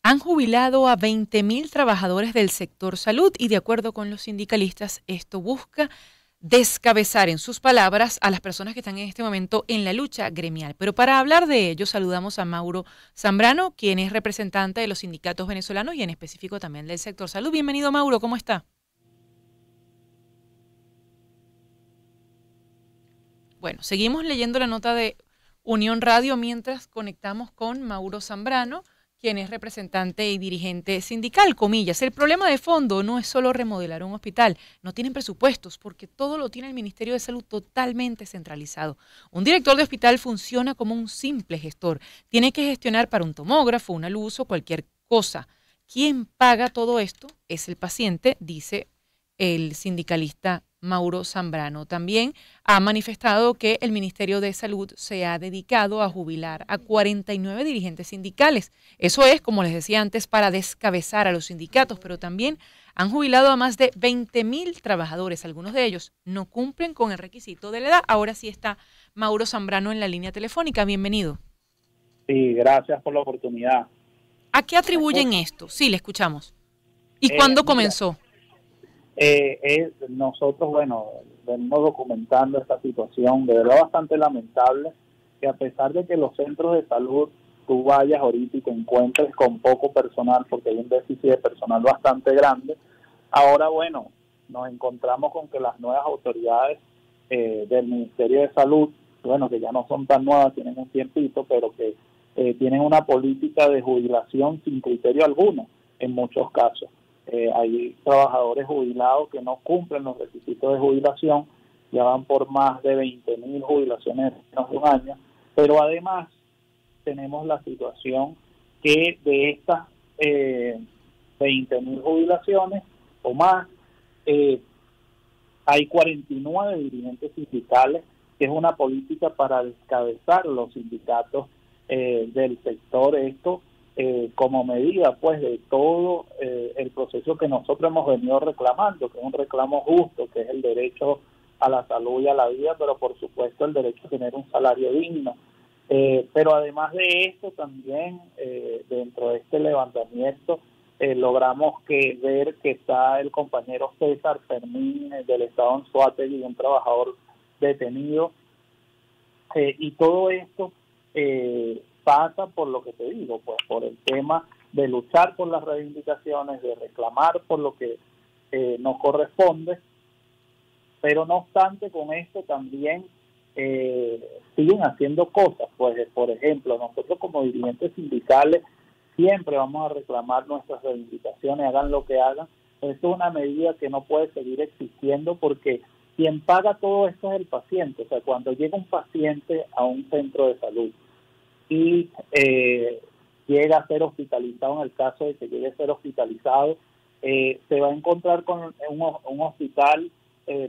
Han jubilado a 20.000 trabajadores del sector salud y de acuerdo con los sindicalistas, esto busca descabezar, en sus palabras, a las personas que están en este momento en la lucha gremial. Pero para hablar de ello, saludamos a Mauro Zambrano, quien es representante de los sindicatos venezolanos y en específico también del sector salud. Bienvenido, Mauro, ¿cómo está? Bueno, seguimos leyendo la nota de Unión Radio mientras conectamos con Mauro Zambrano, quien es representante y dirigente sindical, comillas. El problema de fondo no es solo remodelar un hospital, no tienen presupuestos porque todo lo tiene el Ministerio de Salud totalmente centralizado. Un director de hospital funciona como un simple gestor, tiene que gestionar para un tomógrafo, una luz o cualquier cosa. ¿Quién paga todo esto? Es el paciente, dice el sindicalista Mauro Zambrano. También ha manifestado que el Ministerio de Salud se ha dedicado a jubilar a 49 dirigentes sindicales. Eso es, como les decía antes, para descabezar a los sindicatos, pero también han jubilado a más de 20.000 trabajadores. Algunos de ellos no cumplen con el requisito de la edad. Ahora sí está Mauro Zambrano en la línea telefónica. Bienvenido. Sí, gracias por la oportunidad. ¿A qué atribuyen esto? Sí, le escuchamos. ¿Y cuándo comenzó? Nosotros, bueno, venimos documentando esta situación, de verdad bastante lamentable, que a pesar de que los centros de salud tú vayas ahorita y te encuentres con poco personal, porque hay un déficit de personal bastante grande, ahora, bueno, nos encontramos con que las nuevas autoridades del Ministerio de Salud, bueno, que ya no son tan nuevas, tienen un tiempito, pero que tienen una política de jubilación sin criterio alguno, en muchos casos. Hay trabajadores jubilados que no cumplen los requisitos de jubilación, ya van por más de 20.000 jubilaciones en menos de un año, pero además tenemos la situación que de estas 20.000 jubilaciones o más, hay 49 dirigentes sindicales, que es una política para descabezar los sindicatos del sector. Esto como medida pues de todo el proceso que nosotros hemos venido reclamando, que es un reclamo justo, que es el derecho a la salud y a la vida, pero por supuesto el derecho a tener un salario digno. Pero además de esto también dentro de este levantamiento logramos ver que está el compañero César Fermín del estado Anzoátegui, un trabajador detenido, y todo esto pasa por lo que te digo, pues por el tema de luchar por las reivindicaciones, de reclamar por lo que nos corresponde, pero no obstante con esto también siguen haciendo cosas. Pues por ejemplo, nosotros como dirigentes sindicales siempre vamos a reclamar nuestras reivindicaciones, hagan lo que hagan. Esto es una medida que no puede seguir existiendo porque quien paga todo esto es el paciente. O sea, cuando llega un paciente a un centro de salud y llega a ser hospitalizado, en el caso de que llegue a ser hospitalizado, se va a encontrar con un hospital,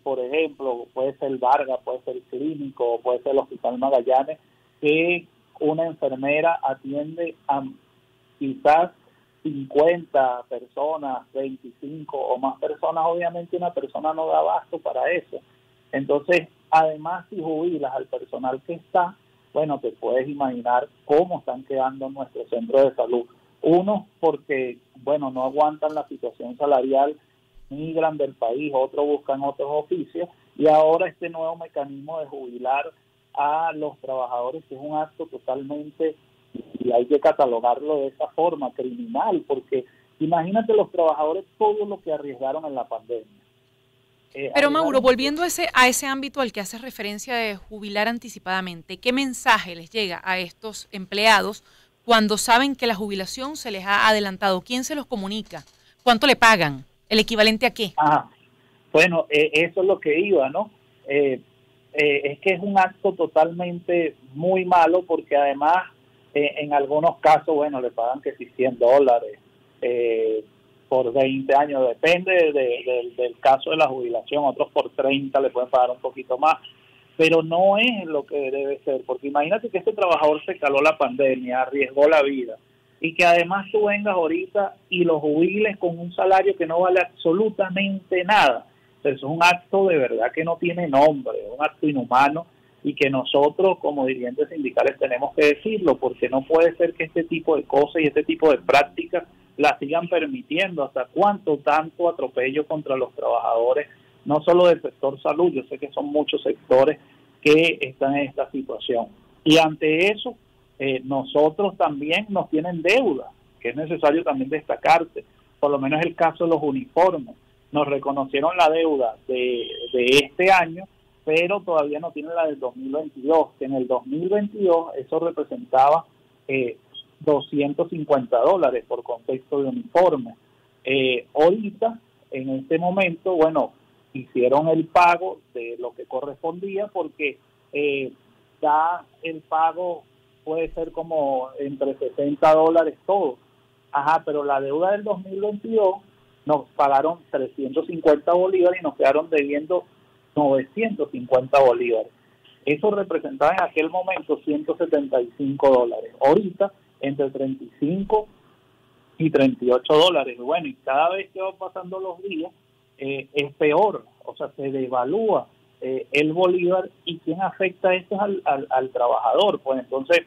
por ejemplo, puede ser Vargas, puede ser Clínico, puede ser el Hospital Magallanes, que una enfermera atiende a quizás 50 personas, 25 o más personas. Obviamente una persona no da abasto para eso. Entonces, además, si jubilas al personal que está, bueno, te puedes imaginar cómo están quedando nuestros centros de salud. Unos porque, bueno, no aguantan la situación salarial, migran del país, otros buscan otros oficios, y ahora este nuevo mecanismo de jubilar a los trabajadores, que es un acto totalmente, y hay que catalogarlo de esa forma, criminal, porque imagínate los trabajadores todo lo que arriesgaron en la pandemia. Pero Mauro, volviendo a ese ámbito al que haces referencia de jubilar anticipadamente, ¿qué mensaje les llega a estos empleados cuando saben que la jubilación se les ha adelantado? ¿Quién se los comunica? ¿Cuánto le pagan? ¿El equivalente a qué? Bueno, eso es lo que iba, ¿no? Es que es un acto totalmente muy malo porque además en algunos casos, bueno, le pagan que si $100 por 20 años, depende del caso de la jubilación, otros por 30 le pueden pagar un poquito más, pero no es lo que debe ser, porque imagínate que este trabajador se caló la pandemia, arriesgó la vida, y que además tú vengas ahorita y lo jubiles con un salario que no vale absolutamente nada. Eso es un acto de verdad que no tiene nombre, un acto inhumano, y que nosotros como dirigentes sindicales tenemos que decirlo, porque no puede ser que este tipo de cosas y este tipo de prácticas las sigan permitiendo. ¿Hasta cuánto tanto atropello contra los trabajadores, no solo del sector salud? Yo sé que son muchos sectores que están en esta situación. Y ante eso, nosotros también nos tienen deuda, que es necesario también destacarse, por lo menos el caso de los uniformes. Nos reconocieron la deuda de este año, pero todavía no tienen la del 2022, que en el 2022 eso representaba $250 por contexto de uniforme. Ahorita, en este momento, bueno, hicieron el pago de lo que correspondía, porque ya el pago puede ser como entre $60 todo. Ajá, pero la deuda del 2022 nos pagaron 350 bolívares y nos quedaron debiendo 950 bolívares. Eso representaba en aquel momento $175. Ahorita, entre 35 y $38. Bueno, y cada vez que van pasando los días, es peor, o sea, se devalúa el bolívar. ¿Y quién afecta esto? Al trabajador. Pues entonces,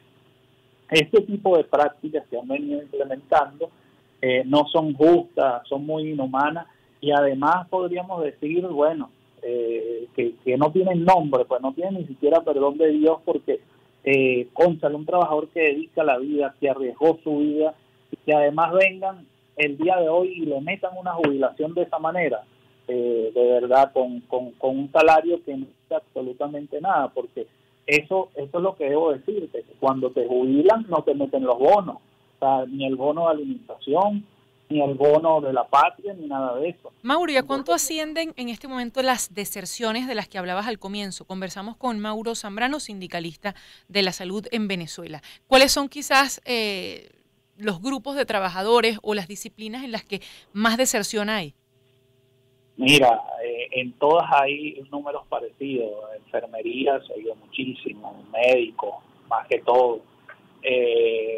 este tipo de prácticas que han venido implementando no son justas, son muy inhumanas, y además podríamos decir, bueno, que no tienen nombre, pues no tienen ni siquiera perdón de Dios, porque cónchale, un trabajador que dedica la vida, que arriesgó su vida, y que además vengan el día de hoy y le metan una jubilación de esa manera, de verdad, con un salario que no es absolutamente nada, porque eso es lo que debo decirte, que cuando te jubilan no te meten los bonos, o sea, ni el bono de alimentación, ni el bono de la patria, ni nada de eso. Mauro, ¿y a cuánto ascienden en este momento las deserciones de las que hablabas al comienzo? Conversamos con Mauro Zambrano, sindicalista de la salud en Venezuela. ¿Cuáles son quizás los grupos de trabajadores o las disciplinas en las que más deserción hay? Mira, en todas hay números parecidos. Enfermería se ha ido muchísimo, médicos, más que todo.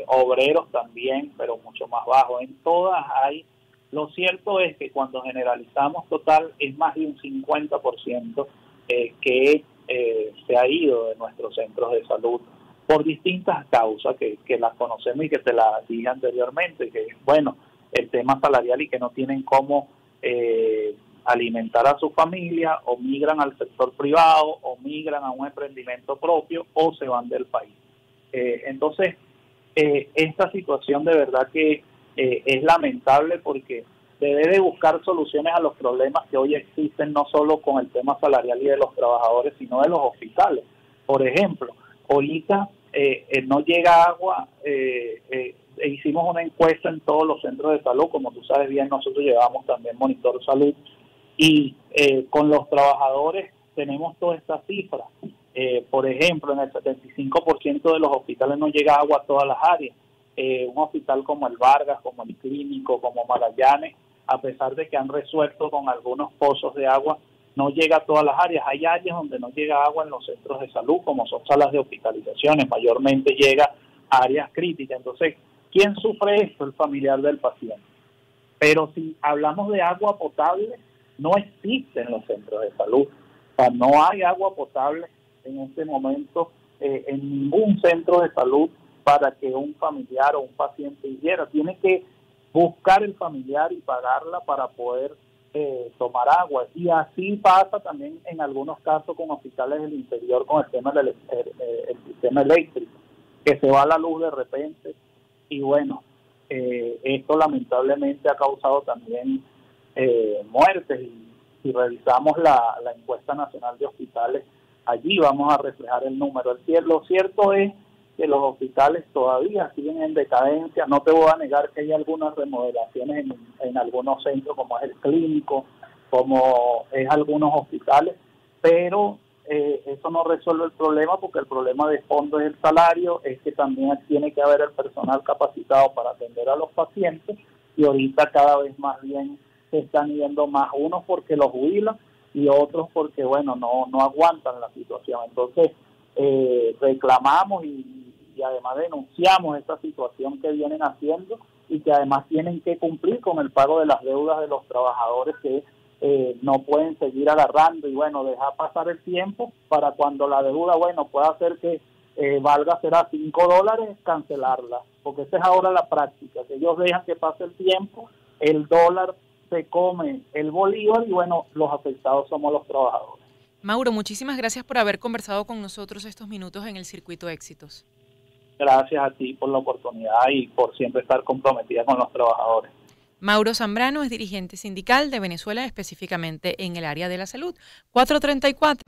Obreros también, pero mucho más bajo. En todas hay. Lo cierto es que cuando generalizamos total, es más de un 50% que se ha ido de nuestros centros de salud por distintas causas que las conocemos y que te las dije anteriormente, que bueno, el tema salarial y que no tienen cómo alimentar a su familia, o migran al sector privado, o migran a un emprendimiento propio, o se van del país. Entonces, esta situación de verdad que es lamentable, porque debe de buscar soluciones a los problemas que hoy existen, no solo con el tema salarial y de los trabajadores, sino de los hospitales. Por ejemplo, ahorita no llega agua. Hicimos una encuesta en todos los centros de salud, como tú sabes bien, nosotros llevamos también Monitor Salud, y con los trabajadores tenemos todas estas cifras. Por ejemplo, en el 75% de los hospitales no llega agua a todas las áreas. Un hospital como el Vargas, como el Clínico, como Magallanes, a pesar de que han resuelto con algunos pozos de agua, no llega a todas las áreas. Hay áreas donde no llega agua en los centros de salud, como son salas de hospitalizaciones, mayormente llega a áreas críticas. Entonces, ¿quién sufre esto? El familiar del paciente. Pero si hablamos de agua potable, no existe en los centros de salud. O sea, no hay agua potable en este momento en ningún centro de salud para que un familiar o un paciente hiciera. Tiene que buscar el familiar y pagarla para poder tomar agua. Y así pasa también en algunos casos con hospitales del interior con el tema del el sistema eléctrico, que se va la luz de repente. Y bueno, esto lamentablemente ha causado también muertes. Y si revisamos la encuesta nacional de hospitales, allí vamos a reflejar el número. Lo cierto es que los hospitales todavía siguen en decadencia. No te voy a negar que hay algunas remodelaciones en algunos centros, como es el Clínico, como es algunos hospitales, pero eso no resuelve el problema, porque el problema de fondo es el salario, es que también tiene que haber el personal capacitado para atender a los pacientes, y ahorita cada vez más bien se están yendo más, unos porque los jubilan y otros porque, bueno, no aguantan la situación. Entonces, reclamamos y además denunciamos esta situación que vienen haciendo, y que además tienen que cumplir con el pago de las deudas de los trabajadores, que no pueden seguir agarrando y bueno, dejar pasar el tiempo para cuando la deuda, bueno, pueda hacer que valga será $5, cancelarla, porque esa es ahora la práctica, que ellos dejan que pase el tiempo, el dólar se come el bolívar y bueno, los afectados somos los trabajadores. Mauro, muchísimas gracias por haber conversado con nosotros estos minutos en el Circuito Éxitos. Gracias a ti por la oportunidad y por siempre estar comprometida con los trabajadores. Mauro Zambrano es dirigente sindical de Venezuela, específicamente en el área de la salud. 434.